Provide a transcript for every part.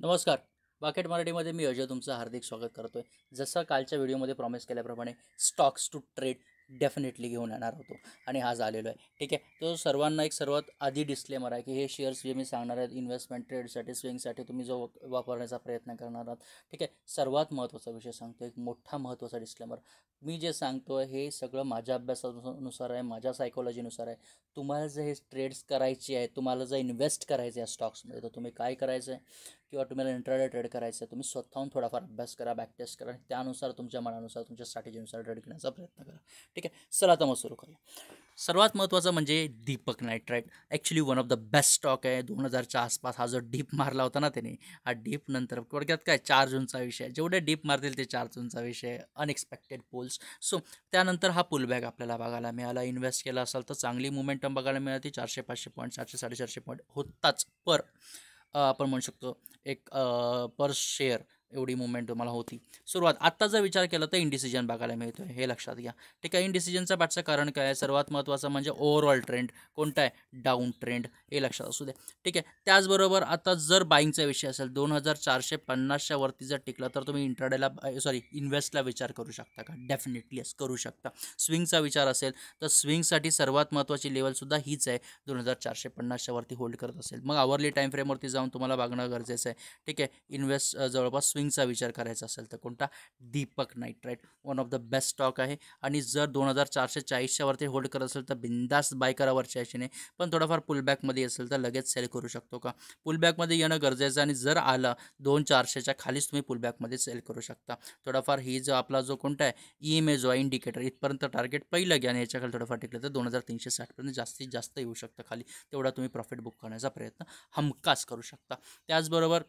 नमस्कार. बाकेट मराठीमध्ये मी अजय तुमचं हार्दिक स्वागत करतोय. जसं कालच्या व्हिडिओमध्ये प्रॉमिस केल्याप्रमाणे स्टॉक्स टू ट्रेड डेफिनेटली घेऊन येणार होतो आणि आज आलेलो आहे. ठीक आहे. तो सर्वांना एक सर्वात आधी डिस्क्लेमर आहे की हे शेअर्स जे मी सांगणार आहेत इन्व्हेस्टमेंट ट्रेडसाठी स्विंगसाठी तुम्ही जो वापरण्याचा प्रयत्न करणार आहात. ठीक आहे. सर्वात महत्त्वाचा विषय सांगतो, एक मोठा महत्त्वाचा डिस्क्लेमर. मी जे सांगतो आहे हे सगळं माझ्या अभ्यासानुसार आहे, माझ्या सायकोलॉजीनुसार आहे. तुम्हाला जर हे ट्रेड्स करायचे आहेत, तुम्हाला जर इन्व्हेस्ट करायचे आहे स्टॉक्समध्ये, तर तुम्ही काय करायचं आहे किंवा तुम्हाला इंट्राडे ट्रेड करायचं आहे, तुम्ही स्वतःहून थोडाफार अभ्यास करा, बॅक टेस्ट करा आणि त्यानुसार तुमच्या मनानुसार तुमच्या स्ट्रॅटेजीनुसार ट्रेड करण्याचा प्रयत्न करा. ठीक आहे. चला आता मग सुरू करूया. सर्वात महत्त्वाचं म्हणजे Deepak nitrite. Actually one of the best stock आहे. 2000च्या आसपास हा जो डीप मारला होता ना त्याने, हा डीप नंतर थोडक्यात काय 4 जूनचा विषय, जेवढे डीप मारतील ते 4 जूनचा विषय, अनएक्सपेक्टेड पोल्स. सो त्यानंतर हा पुलबॅक आपल्याला बघायला मिळाला. इन्व्हेस्ट केला असेल तर चांगली मुमेंटम बघायला मिळाली. 400-500 पॉईंट, 400-450 पॉईंट होताच पर आपण म्हणू शकतो एक पर शेअर एवढी मुवमेंट तुम्हाला होती. सुरुवात आत्ता जर विचार केला तर इंडिसिजन बघायला मिळतो आहे, हे लक्षात घ्या. ठीक आहे. इंडिसिजनचा पाठचं कारण काय आहे? सर्वात महत्त्वाचं म्हणजे ओव्हरऑल ट्रेंड कोणता आहे? डाऊन ट्रेंड, हे लक्षात असू द्या. ठीक आहे. त्याचबरोबर आता जर बाईंगचा विषय असेल 2450च्या वरती जर टिकला तर तुम्ही इंट्राडेला इन्व्हेस्टला विचार करू शकता का? डेफिनेटली येस करू शकता. स्विंगचा विचार असेल तर स्विंगसाठी सर्वात महत्त्वाची लेवलसुद्धा हीच आहे, 2450च्या वरती होल्ड करत असेल. मग आवरली टाईम फ्रेमवरती जाऊन तुम्हाला बघणं गरजेचं आहे. ठीक आहे. इन्व्हेस्ट जवळपास स्विंगचा विचार करायचा असेल तर कोणता? Deepak nitrite one of the best stock आहे. आणि जर 2440च्या वरती होल्ड करत असेल तर बिंदास बाय करा वरच्या याशीने. पण थोडाफार पुलबॅकमध्ये असेल तर लगेच सेल करू शकतो का? पुलबॅकमध्ये येणं गरजेचं आणि जर आलं 2400च्या खालीच तुम्ही पुलबॅकमध्ये सेल करू शकता. थोडाफार ही जो आपला जो कोणता आहे EMA जो आहे इंडिकेटर, इथपर्यंत टार्गेट पहिलं घ्या आणि याच्या खाली थोडंफार टिकलं तर 2360पर्यंत जास्तीत जास्त येऊ शकतं खाली. तेवढा तुम्ही प्रॉफिट बुक करण्याचा प्रयत्न हमखास करू शकता. त्याचबरोबर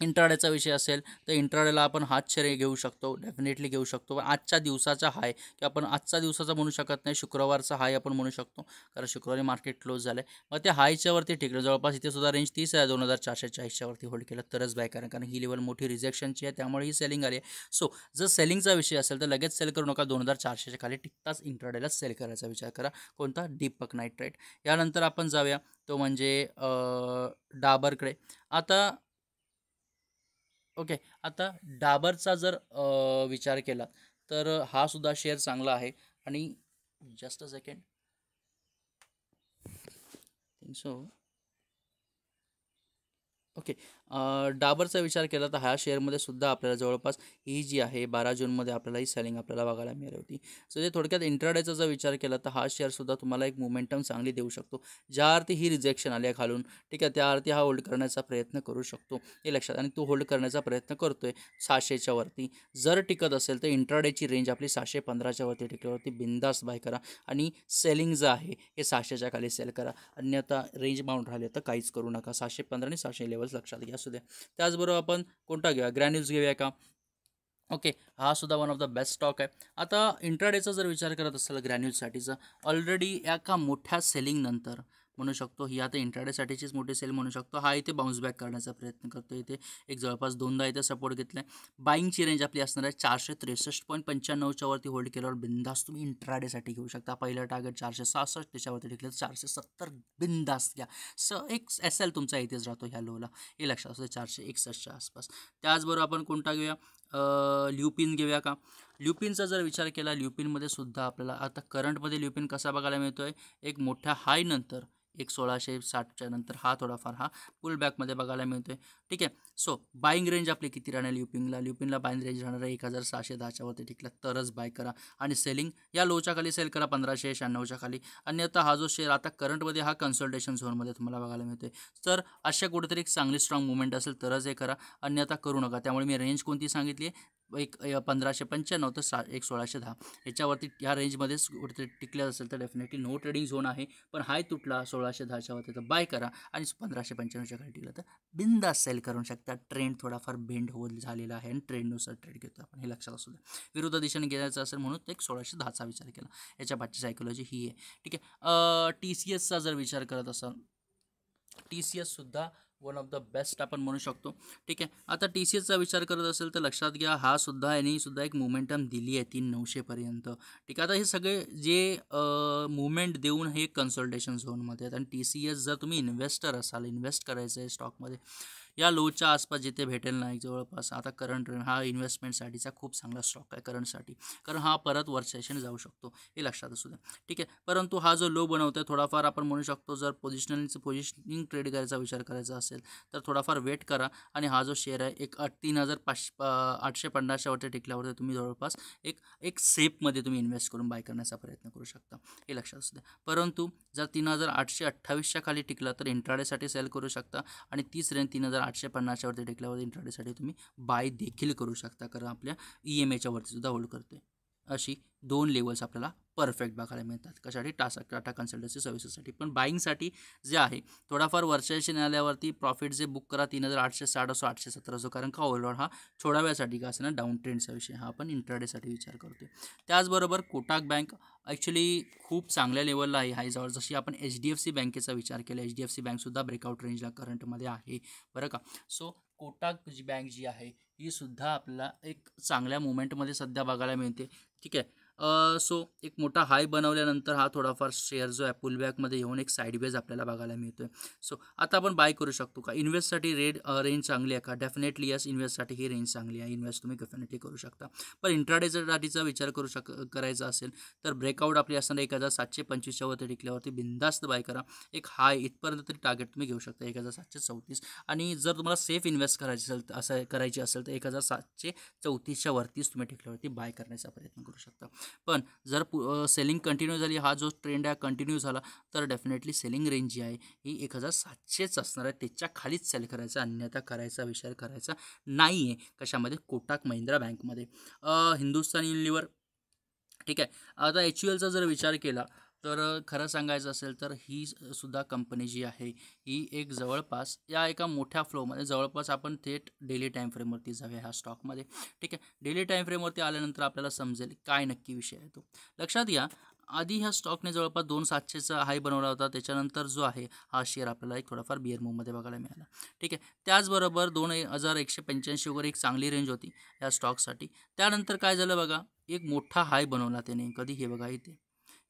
इंट्राडेचा विषय असेल तर इंट्राडेला आपण हात शेअर घेऊ शकतो, डेफिनेटली घेऊ शकतो. पण आजच्या दिवसाचा हाय की आपण आजचा दिवसाचा म्हणू शकत नाही, शुक्रवारचा हाय आपण म्हणू शकतो, कारण शुक्रवारी मार्केट क्लोज झालं आहे. मग त्या हायच्या वरती टिकलं जवळपास इथे सुद्धा रेंज 30 आहे. 2440च्या वरती होल्ड केलं तरच बाय करा, कारण ही लेवल मोठी रिजेक्शनची आहे, त्यामुळे ही सेलिंग आली आहे. सो जर सेलिंगचा विषय असेल तर लगेच सेल करू नका. 2400च्या खाली टिकताच इंट्राडेलाच सेल करायचा विचार करा. कोणता? दीपक नायट्राईट. यानंतर आपण जाऊया तो म्हणजे डाबरकडे. आता ओके. आता डाबरचा जर विचार केला तर हा सुद्धा शेअर चांगला आहे. आणि just a second, think so okay. डाबरचा विचार केला तर ह्या शेअरमध्ये सुद्धा आपल्याला जवळपास ही जी आहे 12 जूनमध्ये आपल्याला ही सेलिंग आपल्याला बघायला मिळाली होती. सो जे थोडक्यात इंट्राडेचा जर विचार केला तर हा शेअरसुद्धा तुम्हाला एक मोमेंटम चांगली देऊ शकतो. ज्या अर्थी ही रिजेक्शन आली आहे खालून, ठीक आहे, त्या अर्थी हा होल्ड करण्याचा प्रयत्न करू शकतो, हे लक्षात. आणि तो होल्ड करण्याचा प्रयत्न करतोय 600च्या वरती. जर टिकत असेल तर इंट्राडेची रेंज आपली 615च्या वरती टिकल्यावरती बिंदास बाय करा आणि सेलिंग जे आहे हे 600च्या खाली सेल करा. अन्यथा रेंज बाउंड राहिले तर काहीच करू नका. 615 आणि 600 लेवल्स लक्षात घ्या. असू द्या. त्याचबरोबर आपण कोणता घेऊया? ग्रॅन्युल्स घेऊया का? ओके. हा सुद्धा one of the best stock आहे. आता इंट्राडेचा जर विचार करत असाल ग्रॅन्युलसाठीचा, ऑलरेडी एका मोठ्या सेलिंगनंतर म्हणू शकतो ही आता इंट्राडेसाठीचीच मोठी सेल म्हणू शकतो. हा इथे बाउन्स बॅक करण्याचा प्रयत्न करतो. इथे एक जवळपास दोनदा इथे सपोर्ट घेतला आहे. बाईंगची रेंज आपली असणार आहे 463.95च्या वरती होल्ड केल्यावर बिंदास तुम्ही इंट्राडेसाठी घेऊ शकता. पहिलं टार्गेट 466, त्याच्यावरती टिकलं 470 बिंदास घ्या. एक SL तुमचा इथेच राहतो ह्या लोला, हे लक्षात असतं 461च्या आसपास. त्याचबरोबर आपण कोणता घेऊया? ल्युपिन घेऊया का? ल्युपिनचा जर विचार केला, ल्युपिनमध्ये सुद्धा आपल्याला आता करंटमध्ये ल्युपिन कसा बघायला मिळतो आहे? एक मोठ्या हाय नंतर एक 1660च्या नंतर हा थोडाफार हा पुल बॅकमध्ये बघायला मिळतो आहे. ठीक आहे. सो बाईंग रेंज आपली किती राहणार ल्युपिनला बाईंग रेंज राहणार आहे 1610च्या वरती टिकला तरच बाय करा. आणि सेलिंग या लोच्या खाली सेल करा 1596च्या खाली. अन्यथा हा जो शेअर आता करंटमध्ये हा कन्सल्टेशन झोनमध्ये तुम्हाला बघायला मिळतो आहे. तर अशा कुठेतरी एक चांगली स्ट्रॉंग मुवमेंट असेल तरच हे करा, अन्यथा करू नका. त्यामुळे मी रेंज कोणती सांगितली आहे? एक 1595 तर 1610 याच्यावरती ह्या रेंजमध्येच कुठेतरी टिकले असेल तर डेफिनेटली नो ट्रेडिंग झोन आहे. पण हाय तुटला 1610च्या वरती तर बाय करा आणि 1595च्या खाली टिकला तर बिंदास सेल करू शकता. ट्रेंड थोडाफार बेंड होत झालेला आहे आणि ट्रेंडनुसार ट्रेड घेतो आपण, हे लक्षात असू द्या. विरुद्ध दिशेने घ्यायचं असेल म्हणून एक 1610चा विचार केला. याच्या पाठची सायकोलॉजी ही आहे. ठीक आहे. TCSचा जर विचार करत असाल, TCS सुद्धा वन ऑफ द बेस्ट आपण म्हणू शकतो. ठीक आहे. आता TCSचा विचार करत असेल तर लक्षात घ्या हा सुद्धा यांनी सुद्धा एक मुवमेंटम दिली आहे 3900पर्यंत. ठीक आहे. आता हे सगळे जे मुवमेंट देऊन हे कन्सल्टेशन झोनमध्ये आहेत. आणि TCS जर तुम्ही इन्व्हेस्टर असाल, इन्व्हेस्ट करायचं आहे स्टॉकमध्ये, या लोच्या आसपास जिथे भेटेल ना एक जवळपास आता करंट रेंज हा इन्व्हेस्टमेंटसाठीचा खूप चांगला स्टॉक आहे करंटसाठी, कारण हा परत वरच्या जाऊ शकतो, हे लक्षात असू द्या. ठीक आहे, परंतु हा जो लो बनवतोय थोडाफार आपण म्हणू शकतो, जर पोझिशनिंग ट्रेड करायचा विचार करायचा असेल तर थोडाफार वेट करा. आणि हा जो शेअर आहे एक 3,850च्या वरती टिकल्यावरती तुम्ही जवळपास एक एक सेफमध्ये तुम्ही इन्व्हेस्ट करून बाय करण्याचा प्रयत्न करू शकता, हे लक्षात असू द्या. परंतु जर 3,828च्या खाली टिकला तर इंट्राडेसाठी सेल करू शकता, आणि तीच रेंज 3,850च्या वरती टिकल्यावर इंट्राडेसाठी तुम्ही बाय देखील करू शकता, कारण आपल्या EMAच्या वरती सुद्धा होल्ड करते. अशी 2 लेवल्स आपल्याला परफेक्ट बघायला मिळतात, कशासाठी टाटा कन्सल्टन्सी सर्व्हिसेससाठी. पण बाईंगसाठी जे आहे थोडाफार वर्षाशी आल्यावरती प्रॉफिट जे बुक करा 3,860 असो 870 असो, कारण का ओव्हरऑल हा थोड्या वेळासाठी का असं ना डाऊन ट्रेंडचा विषय, हा आपण इंट्राडेसाठी विचार करतो. त्याचबरोबर कोटक बँक ॲक्च्युली खूप चांगल्या लेवलला आहे हायजवळ, जशी आपण HDFC बँकेचा विचार केला, HDFC बँकसुद्धा ब्रेकआउट रेंजला करंटमध्ये आहे बरं का. सो कोटक बँक जी आहे ही सुद्धा आपल्याला एक चांगल्या मुवमेंटमध्ये सध्या बघायला मिळते. ठीक आहे, सो एक मोठा हाय बनवल्यानंतर हा थोडाफार शेअर जो आहे पुलबॅकमध्ये येऊन एक साईडवेज आपल्याला बघायला मिळतोय. सो आता आपण बाय करू शकतो का? इन्व्हेस्टसाठी रेंज चांगली आहे का? डेफिनेटली यस, इन्व्हेस्टसाठी ही रेंज चांगली आहे, इन्व्हेस्ट तुम्ही डेफिनेटली करू शकता. पण इंट्राडेसाठीचा विचार करायचा असेल तर ब्रेकआउट आपली असताना 1,725च्या वरती टिकल्यावरती बिंदास्त बाय करा. एक हाय इथपर्यंत तरी टार्गेट तुम्ही घेऊ शकता 1,734, आणि जर तुम्हाला सेफ इन्व्हेस्ट करायची असेल तर 1,734च्या वरतीच तुम्ही टिकल्यावरती बाय करण्याचा प्रयत्न करू शकता. पण जर सेलिंग कंटिन्यू झाली, हा जो ट्रेंड आहे कंटिन्यू झाला, तर डेफिनेटली सेलिंग रेंज जी आहे ही 1,700च असणार आहे, त्याच्या खालीच सेल करायचा, अन्यथा करायचा विचार करायचा नाही आहे. कशामध्ये? कोटक महिंद्रा बँकमध्ये. हिंदुस्तान युनिलिव्हर, ठीक आहे. आता HULचा जर विचार केला तर खरं सांगायचं असेल तर ही सुद्धा कंपनी जी आहे ही एक जवळपास या एका मोठ्या फ्लोमध्ये जवळपास आपण थेट डेली टाईम फ्रेमवरती जाऊया ह्या स्टॉकमध्ये. ठीक आहे, डेली टाईम फ्रेमवरती आल्यानंतर आपल्याला समजेल काय नक्की विषय आहे तो. लक्षात घ्या, आधी ह्या स्टॉकने जवळपास 2,700चा हाय बनवला होता, त्याच्यानंतर जो आहे हा शेअर आपल्याला एक थोडाफार बिअर मूवमध्ये बघायला मिळाला. ठीक आहे, त्याचबरोबर 2,185 वगैरे एक चांगली रेंज होती या स्टॉकसाठी. त्यानंतर काय झालं बघा, एक मोठा हाय बनवला त्याने, कधी? हे बघा इथे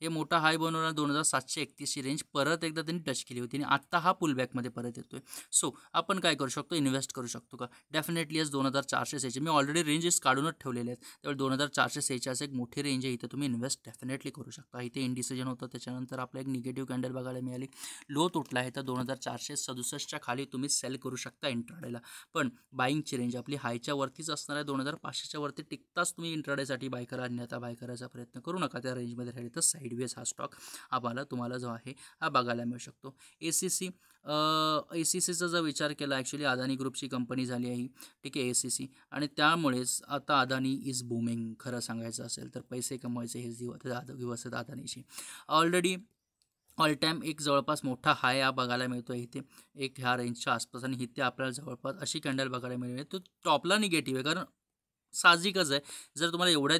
हे मोठा हाय बनवला 2,731ची रेंज परत एकदा त्यांनी टच केली होती, आणि आत्ता हा पुलबॅकमध्ये परत येतोय. सो आपण काय करू शकतो? इन्व्हेस्ट करू शकतो का? Definitely yes. 2,406 मी ऑलरेडी रेंजेस काढूनच ठेवलेले आहेत, त्यामुळे 2,406 एक मोठी रेंज आहे, इथे तुम्ही इन्व्हेस्ट डेफिनेटली करू शकता. इथे इनडिसिजन होतं, त्याच्यानंतर आपला एक निगेटिव्ह कॅन्डल बघायला मिळाली, लो तुटला आहे, तर 2,467च्या खाली तुम्ही सेल करू शकता इंट्राडेला. पण बाईंगची रेंज आपली हायच्या वरतीच असणार आहे, 2,500च्या वरती टिकताच तुम्ही इंट्राडेसाठी बाय करा, अन्यथा बाय करायचा प्रयत्न करू नका. त्या रेंजमध्ये राहिली तर साईडवेज हा स्टॉक तुम्हाला जो आहे हा बघायला मिळू शकतो. ACCचा जर विचार केला, ॲक्च्युली अदानी ग्रुपची कंपनी झाली आहे, ठीक आहे ACC, आणि त्यामुळेच आता अदानी इज बूमिंग. खरं सांगायचं असेल तर पैसे कमवायचे हे दिवस आहेत अदानीचे. ऑलरेडी ऑल टाईम एक जवळपास मोठा हाय हा बघायला मिळतो इथे एक ह्या रेंजच्या आसपास, आणि इथे आपल्याला जवळपास अशी कॅन्डल बघायला मिळेल. तो टॉपला निगेटिव्ह आहे, कारण साहजिकच आहे, जर तुम्हाला एवढे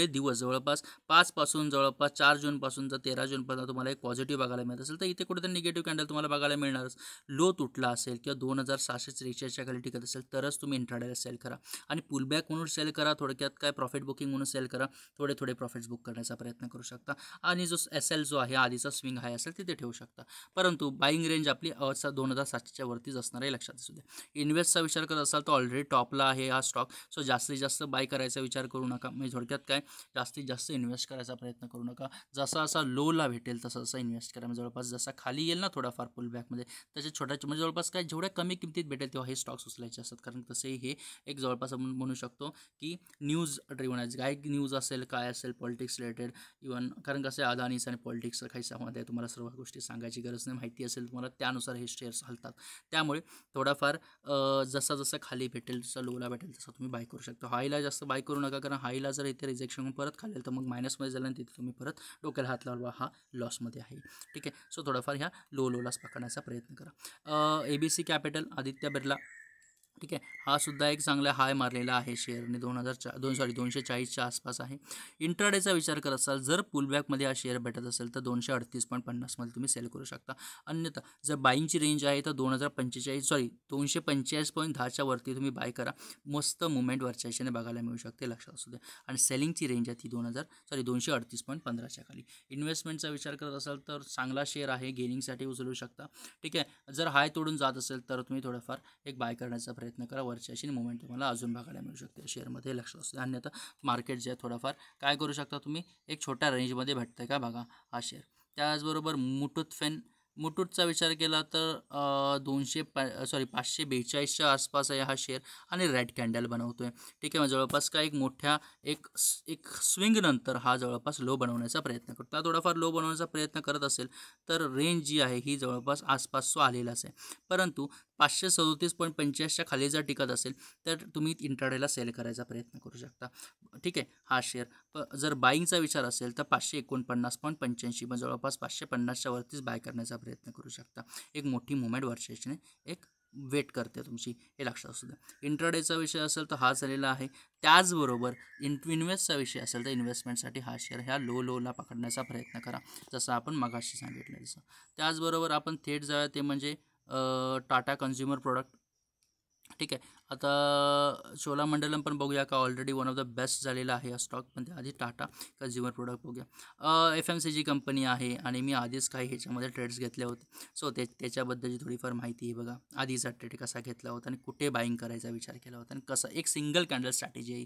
दिवस जवळपास 5 पासून जवळपास 4 जूनपासून जर 13 जूनपर्यंत तुम्हाला एक पॉझिटिव्ह बघायला मिळत असेल, तर इथे कुठेतरी निगेटिव्ह कॅन्डल तुम्हाला बघायला मिळणारच. लो तुटला असेल किंवा 2,643च्या खाली टिकत असेल तरच तुम्ही इंट्राडेला सेल करा, आणि पुलबॅक म्हणून सेल करा. थोडक्यात काय, प्रॉफिट बुकिंग म्हणून सेल करा, थोडे प्रॉफिट्स बुक करण्याचा प्रयत्न करू शकता, आणि जो SL जो आहे आधीचा स्विंग हाय असेल तिथे ठेवू शकता. परंतु बाईंग रेंज आपली 2,700च्या वरतीच असणार आहे, लक्षात असू द्या. इन्व्हेस्टचा विचार करत असाल तर ऑलरेडी टॉपला आहे हा स्टॉक, सो जास्तीत जास्त बाय करायचा विचार करू नका. म्हणजे थोडक्यात काय, जास्तीत जास्त इन्व्हेस्ट करायचा प्रयत्न करू नका. जसा लोला भेटेल तसा इन्व्हेस्ट करा. म्हणजे जवळपास जसा खाली येईल ना थोडाफार पुलबॅकमध्ये, त्याच्या म्हणजे जवळपास काय जेवढ्या कमी किमतीत भेटेल तेव्हा हे स्टॉक्स उचलायचे असतात, कारण तसेही हे एक जवळपास आपण म्हणू शकतो की न्यूज ड्रिव्हन आहे. काय न्यूज असेल, काय असेल, पॉलिटिक्स रिलेटेड इव्हन, कारण कसं आहे अदानीस आणि पॉलिटिक्सचा काही संबंध आहे, तुम्हाला सर्व गोष्टी सांगायची गरज नाही, माहिती असेल तुम्हाला, त्यानुसार हे शेअर्स हलतात. त्यामुळे थोडाफार जसा खाली भेटेल, जसा लोला भेटेल तसा तुम्ही बाय करू शकता. हायला जास्त बाय करू नका, कारण हायला जर इथे रिजेक्शन परत खाल्लेल तर मग मायनसमध्ये झालं, आणि तिथे तुम्ही परत डोक्याला हात लावा, हा लॉसमध्ये आहे. ठीक आहे, सो थोडाफार ह्या लोलाच पकडण्याचा प्रयत्न करा. ABC कॅपिटल, आदित्य बिर्ला, ठीक आहे, हा सुद्धा एक चांगला हाय मारलेला आहे शेअरने 240च्या आसपास आहे. इंट्राडेचा विचार करत असाल, जर पुलबॅकमध्ये हा शेअर भेटत असेल तर 238.50 मध्ये तुम्ही सेल करू शकता. अन्यथा जर बाईंगची रेंज आहे तर 245.10च्या वरती तुम्ही बाय करा. मस्त मुवमेंट वरच्या दिशेने बघायला मिळू शकते, लक्षात असू द्या. आणि सेलिंगची रेंज आहे ती 238.15च्या खाली. इन्व्हेस्टमेंटचा विचार करत असाल तर चांगला शेअर आहे, गेनिंगसाठी उचलू शकता. ठीक आहे, जर हाय तोडून जात असेल तर तुम्ही थोडंफार एक बाय करण्याचा प्रयत्न करा. वरची अशी मुवमेंट तुम्हाला अजून बघायला मिळू शकते शेअरमध्ये, लक्षात असते. अन्यथा मार्केट जे आहे थोडंफार काय करू शकता तुम्ही, एक छोट्या रेंजमध्ये भेटतं का बघा हा शेअर. त्याचबरोबर मुठूतचा विचार केला तर 542च्या आसपास आहे हा शेअर आणि रेड कॅन्डल बनवतोय. ठीक आहे, मग जवळपास काय एक मोठ्या एक एक स्विंग नंतर हा जवळपास लो बनवण्याचा प्रयत्न करतो. थोडाफार लो बनवण्याचा प्रयत्न करत असेल तर रेंज जी आहे ही जवळपास आसपास तो आलेलाच आहे. परंतु 537.50च्या खाली जर टिकत असेल तर तुम्ही इंट्राडेला सेल करायचा प्रयत्न करू शकता. ठीक आहे, हा शेअर जर बाईंगचा विचार असेल तर 549.85 मग जवळपास 550च्या वरतीच बाय करण्याचा प्रयत्न करू शकता. एक मोठी मुवमेंट वर्षाने एक वेट करते तुमची, हे लक्षात असू द्या. इंट्राडेचा विषय असेल तर हा झालेला आहे. त्याचबरोबर इन्व्हेस्टचा विषय असेल तर इन्व्हेस्टमेंटसाठी हा शेअर ह्या लोला पकडण्याचा प्रयत्न करा, जसं आपण मगाशी सांगितलं तसं. त्याचबरोबर आपण थेट जाऊया ते म्हणजे टाटा कन्झ्युमर प्रोडक्ट. ठीक आहे, आता चोलामंडलम पण बघूया का, already one of the best झालेला आहे या स्टॉक. पण त्याआधी टाटा कन्झ्युमर प्रोडक्ट बघूया. FMCG कंपनी आहे आणि मी आधीच काही ह्याच्यामध्ये ट्रेड्स घेतले होते. सो त्याच्याबद्दलची थोडीफार माहिती आहे बघा. आधीचा ट्रेड कसा घेतला होता आणि कुठे बाईंग करायचा विचार केला होता आणि कसं एक सिंगल कॅन्डल स्ट्रॅटेजी आहे.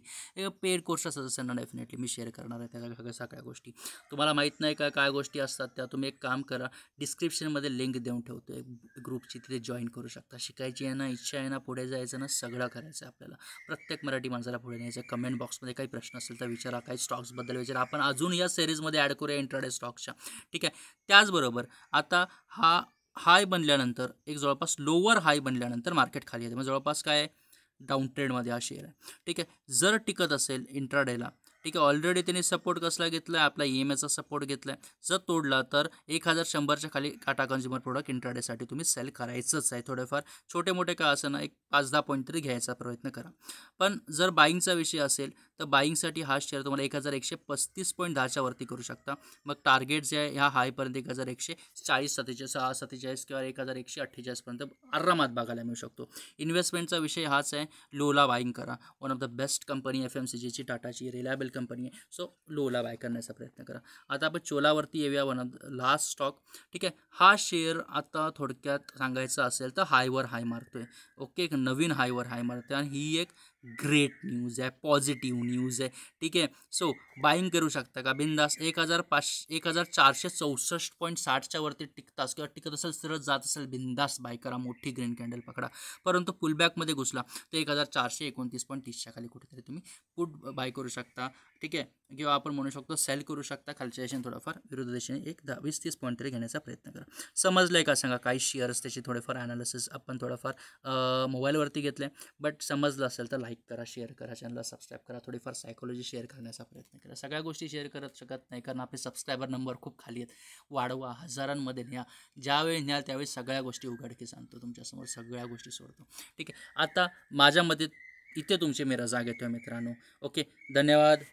पेड कोर्सच्या सदस्यांना डेफिनेटली मी शेअर करणार आहे त्या सगळ्या गोष्टी. तुम्हाला माहीत नाही का काय गोष्टी असतात त्या, तुम्ही एक काम करा, डिस्क्रिप्शनमध्ये लिंक देऊन ठेवतो एक ग्रुपची, तिथे जॉईन करू शकता. शिकायची आहे ना, इच्छा आहे ना, पुढे जायचं ना, सगळं करायचं आहे आपल्याला. प्रत्येक मराठी माणसाला पुढे न्यायचं. कमेंट बॉक्समध्ये काही प्रश्न असेल तर विचारा, काही स्टॉक्सबद्दल विचारा. आपण अजून या सिरीजमध्ये ॲड करूया इंट्राडे स्टॉक्सच्या. ठीक आहे, त्याचबरोबर आता हा हाय बनल्यानंतर एक जवळपास लोअर हाय बनल्यानंतर मार्केट खाली येते. मग जवळपास काय आहे, डाऊन ट्रेडमध्ये हा शेअर आहे. ठीक आहे, जर टिकत असेल इंट्राडेला, ठीक आहे, ऑलरेडी त्यांनी सपोर्ट कसला घेतला आहे, आपला EMAचा सपोर्ट घेतला आहे. जर तोडला तर 1100च्या खाली टाटा कन्झ्युमर प्रोडक्ट इंट्राडेसाठी तुम्ही सेल करायचंच आहे. थोडेफार छोटे मोठे का असं ना, एक 5-10 पॉईंट तरी घ्यायचा प्रयत्न करा. पण जर बाईंगचा विषय असेल तर बाईंगसाठी हा शेअर तुम्हाला 1135.10च्या वरती करू शकता. मग टार्गेट जे आहे ह्या हायपर्यंत 1140, 47 किंवा 1148पर्यंत आरामात बघायला मिळू शकतो. इन्व्हेस्टमेंटचा विषय हाच आहे, लोला बाईंग करा. One of the best company FMCGची, टाटाची रिलायबल कंपनी आहे. सो लोला बाय करण्याचा प्रयत्न करा. आता आपण चोलावरती येऊया, one of the last stock. ठीक आहे, हा शेअर आता थोडक्यात सांगायचं असेल तर हायवर हाय मारतोय. ओके, एक नवीन हायवर हाय मारतोय आणि ही एक ग्रेट न्यूज आहे, पॉझिटिव्ह न्यूज आहे. ठीक आहे, सो बाईंग करू शकता का बिंदास. 1464.60च्या वरती टिकतास किंवा टिकत असेल, सरळ जात असेल, बिंदास बाय करा, मोठी ग्रीन कॅन्डल पकडा. परंतु पुलबॅकमध्ये घुसला तर 1429.30च्या खाली कुठेतरी तुम्ही पुट बाय करू शकता. ठीक आहे, किंवा आपण म्हणू शकतो सेल करू शकता. खालच्या दिशेने थोडाफार विरुद्ध दिशेने एक 20-30 पॉईंट तरी घेण्याचा प्रयत्न करा. समजलं का सांगा, काही शेअर्स त्याची थोडेफार ॲनालिसिस आपण थोडंफार मोबाईलवरती घेतले. बट समजलं असेल तर लाईक करा, शेअर करा, चॅनलला सबस्क्राईब करा, थोडीफार सायकोलॉजी शेअर करण्याचा प्रयत्न करा. सगळ्या गोष्टी शेअर करत शकत नाही कारण आपले सबस्क्रायबर नंबर खूप खाली आहेत. वाढवा, हजारांमध्ये न्या. ज्यावेळी न्याल त्यावेळी सगळ्या गोष्टी उघडकीस आणतो तुमच्यासमोर, सगळ्या गोष्टी सोडतो. ठीक आहे, आता माझ्या मते इथे तुमची मी रजा घेतो मित्रांनो. ओके, धन्यवाद.